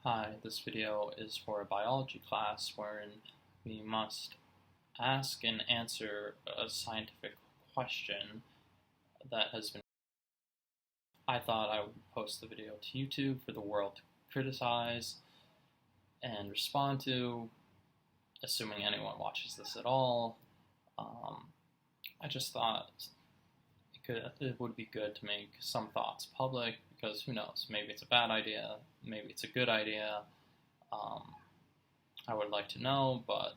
Hi, this video is for a biology class wherein we must ask and answer a scientific question that has been. I thought I would post the video to YouTube for the world to criticize and respond to, assuming anyone watches this at all. I just thought it would be good to make some thoughts public because who knows, maybe it's a bad idea, maybe it's a good idea. I would like to know, but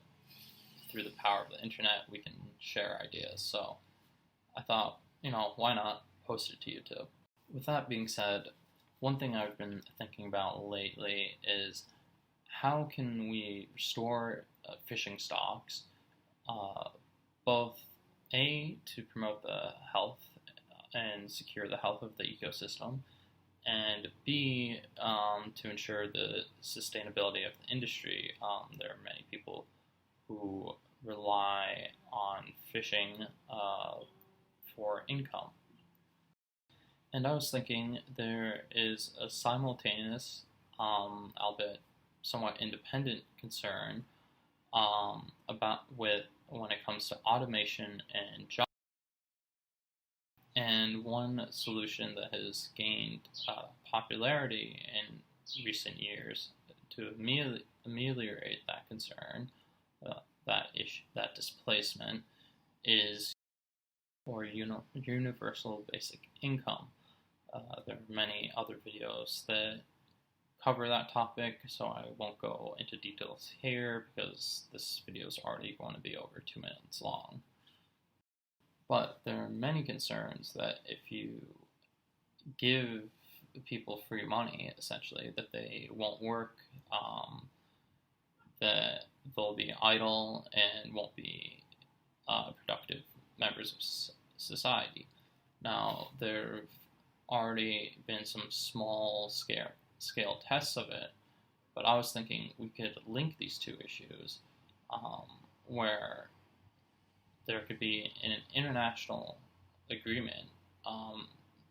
through the power of the internet, we can share ideas. So I thought, why not post it to YouTube? With that being said, one thing I've been thinking about lately is how can we restore fishing stocks, both A, to promote the health and secure the health of the ecosystem, and B, to ensure the sustainability of the industry. There are many people who rely on fishing for income. And I was thinking there is a simultaneous, albeit somewhat independent concern about when it comes to automation and jobs. And one solution that has gained popularity in recent years to ameliorate that concern, that displacement, is for universal basic income. There are many other videos that cover that topic, so I won't go into details here because this video is already going to be over 2 minutes long. But there are many concerns that if you give people free money, essentially, that they won't work, that they'll be idle and won't be productive members of society. Now, there have already been some small scale tests of it, but I was thinking we could link these two issues, where there could be an international agreement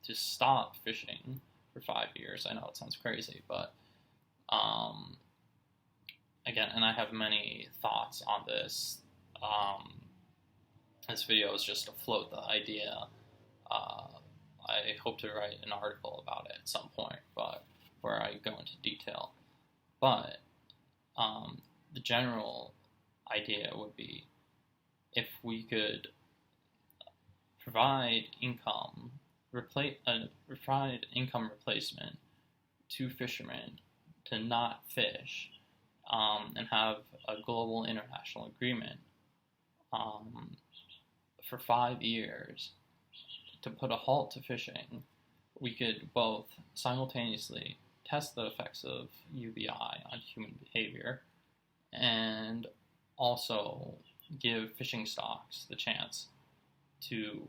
to stop fishing for 5 years. I know it sounds crazy, but again, and I have many thoughts on this. This video is just to float the idea. I hope to write an article about it at some point, but where I go into detail. But the general idea would be if we could provide income replacement to fishermen to not fish, and have a global international agreement for 5 years to put a halt to fishing, we could both simultaneously test the effects of UBI on human behavior and also give fishing stocks the chance to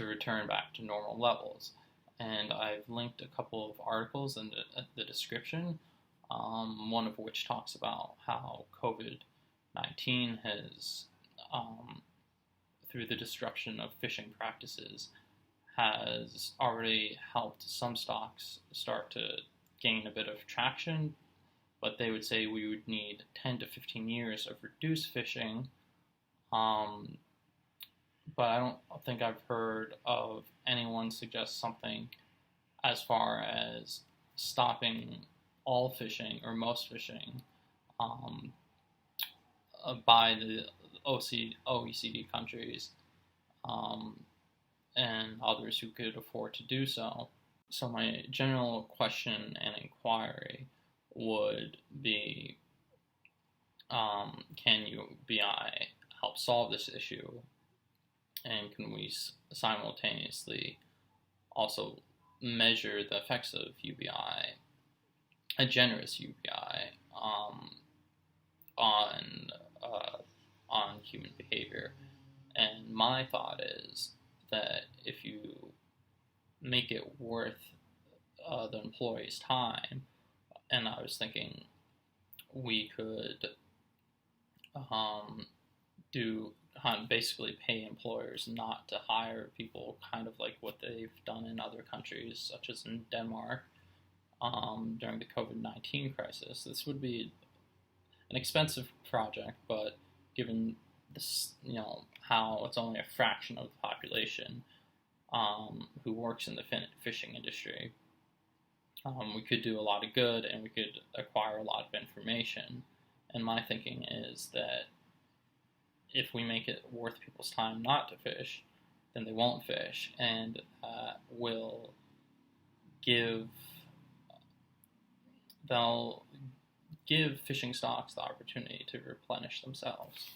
return back to normal levels. And I've linked a couple of articles in the description, one of which talks about how COVID-19 has, through the disruption of fishing practices, has already helped some stocks start to gain a bit of traction, but they would say we would need 10 to 15 years of reduced fishing. But I don't think I've heard of anyone suggest something as far as stopping all fishing or most fishing by the OECD countries and others who could afford to do so. So my general question and inquiry would be, can UBI help solve this issue? And can we simultaneously also measure the effects of UBI, a generous UBI, on human behavior? And my thought is that if you make it worth the employee's time, and I was thinking we could basically pay employers not to hire people, kind of like what they've done in other countries, such as in Denmark, during the COVID-19 crisis. This would be an expensive project, but given this, how it's only a fraction of the population who works in the fishing industry, we could do a lot of good and we could acquire a lot of information. And my thinking is that if we make it worth people's time not to fish, then they won't fish, and they'll give fishing stocks the opportunity to replenish themselves.